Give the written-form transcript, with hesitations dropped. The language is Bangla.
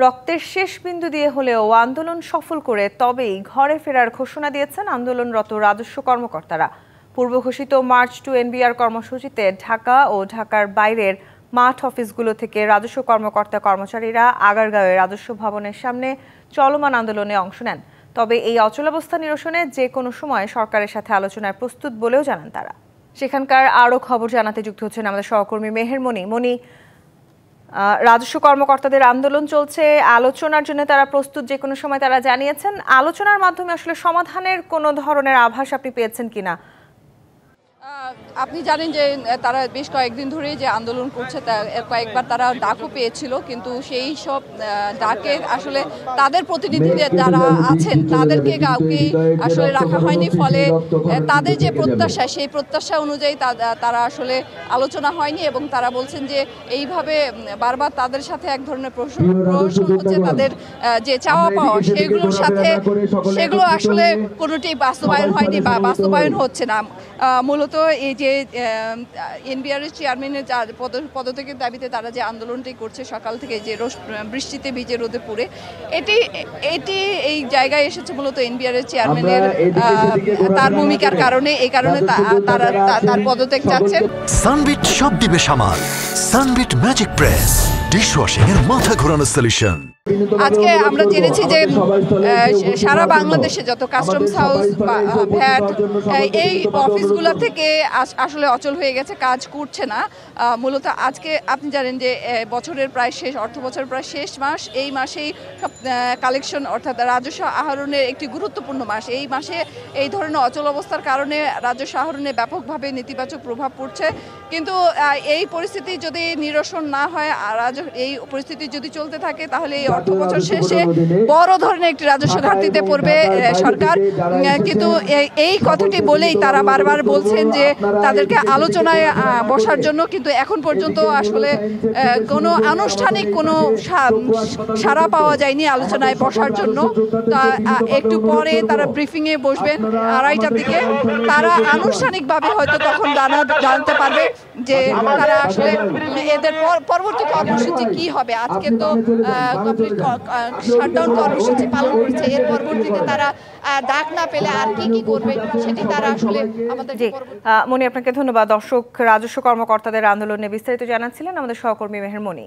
রক্তের শেষ বিন্দু দিয়ে হলেও আন্দোলন সফল করে তবেই ঘরে ফেরার ঘোষণা দিয়েছেন আন্দোলনরত রাজস্ব কর্মকর্তারা। পূর্ব ঘোষিত মার্চ টু এনবিআর কর্মসূচিতে ঢাকা ও ঢাকার বাইরের মাঠ অফিসগুলো থেকে রাজস্ব কর্মকর্তা কর্মচারীরা আগারগাঁওয়ে রাজস্ব ভবনের সামনে চলমান আন্দোলনে অংশ নেন। তবে এই অচলাবস্থা নিরসনে যে কোনো সময় সরকারের সাথে আলোচনায় প্রস্তুত বলেও জানান তারা। সেখানকার আরও খবর জানাতে যুক্ত হচ্ছেন আমাদের সহকর্মী মেহের মনি। রাজস্ব কর্মকর্তাদের আন্দোলন চলছে, আলোচনার জন্য তারা প্রস্তুত, যে কোনো সময় তারা জানিয়েছেন। আলোচনার মাধ্যমে আসলে সমাধানের কোনো ধরনের আভাস আপনি পেয়েছেন কিনা? আপনি জানেন যে তারা বেশ কয়েকদিন ধরে যে আন্দোলন করছে, কয়েকবার তারা ডাকও পেয়েছিল, কিন্তু সেই সব ডাকে আসলে তাদের প্রতিনিধিদের যারা আছেন তাদেরকে কাউকে আসলে রাখা হয়নি। ফলে তাদের যে প্রত্যাশা, সেই প্রত্যাশা অনুযায়ী তারা আসলে আলোচনা হয়নি এবং তারা বলছেন যে এইভাবে বারবার তাদের সাথে এক ধরনের প্রশ্ন হচ্ছে, তাদের যে চাওয়া পাওয়া সেগুলো আসলে কোনোটি বাস্তবায়ন হয়নি বা বাস্তবায়ন হচ্ছে না। মূলত এই যে এনবিআরের চেয়ারম্যানের পদত্যাগের দাবিতে তারা যে আন্দোলনটি করছে সকাল থেকে, যে বৃষ্টিতে ভিজে রোদে পুড়ে, এটি এই জায়গায় এসেছে মূলত এনবিআরের চেয়ারম্যানের তার ভূমিকার কারণে। এই কারণে তার পদত্যাগ চাচ্ছেন। সানবিট সব দিবে সামাল। সানবিট ম্যাজিক প্রেস ডিশওয়াশিং এর মাথা ঘোরানো সলিউশন। আজকে আমরা জেনেছি যে সারা বাংলাদেশে যত কাস্টমস হাউস বা ভ্যাট, এই অফিসগুলো থেকে আসলে অচল হয়ে গেছে, কাজ করছে না। মূলত আজকে আপনি জানেন যে বছরের প্রায় শেষ, অর্থ বছরের প্রায় শেষ মাস। এই মাসেই সব কালেকশন অর্থাৎ রাজস্ব আহরণের একটি গুরুত্বপূর্ণ মাস। এই মাসে এই ধরনের অচল অবস্থার কারণে রাজস্ব আহরণে ব্যাপকভাবে নেতিবাচক প্রভাব পড়ছে। কিন্তু এই পরিস্থিতি যদি নিরসন না হয়, এই পরিস্থিতি যদি চলতে থাকে, তাহলে এই অর্থ বছর শেষে বড় ধরনের একটি রাজস্ব ঘাটতিতে পড়বে সরকার। কিন্তু এই কথাটি বলেই তারা বারবার বলছেন যে তাদেরকে আলোচনায় বসার জন্য, কিন্তু এখন পর্যন্ত আসলে কোনো আনুষ্ঠানিক কোনো সাড়া পাওয়া যায়নি আলোচনায় বসার জন্য। একটু পরে তারা ব্রিফিংয়ে বসবেন 2:30টার দিকে। তারা আনুষ্ঠানিকভাবে হয়তো তখন জানতে পারবে যে তারা আসলে এদের পরবর্তী কর্মসূচি কি হবে। আজকে তো কমপ্লিট শাটডাউন কর্মসূচি পালন করছে, এর পরবর্তীতে তারা ডাক না পেলে আর কি করবে সেটি তারা আসলে আমাদের। মনি, আপনাকে ধন্যবাদ। দর্শক, রাজস্ব কর্মকর্তাদের আন্দোলনে বিস্তারিত জানাচ্ছিলেন আমাদের সহকর্মী মেহের মনি।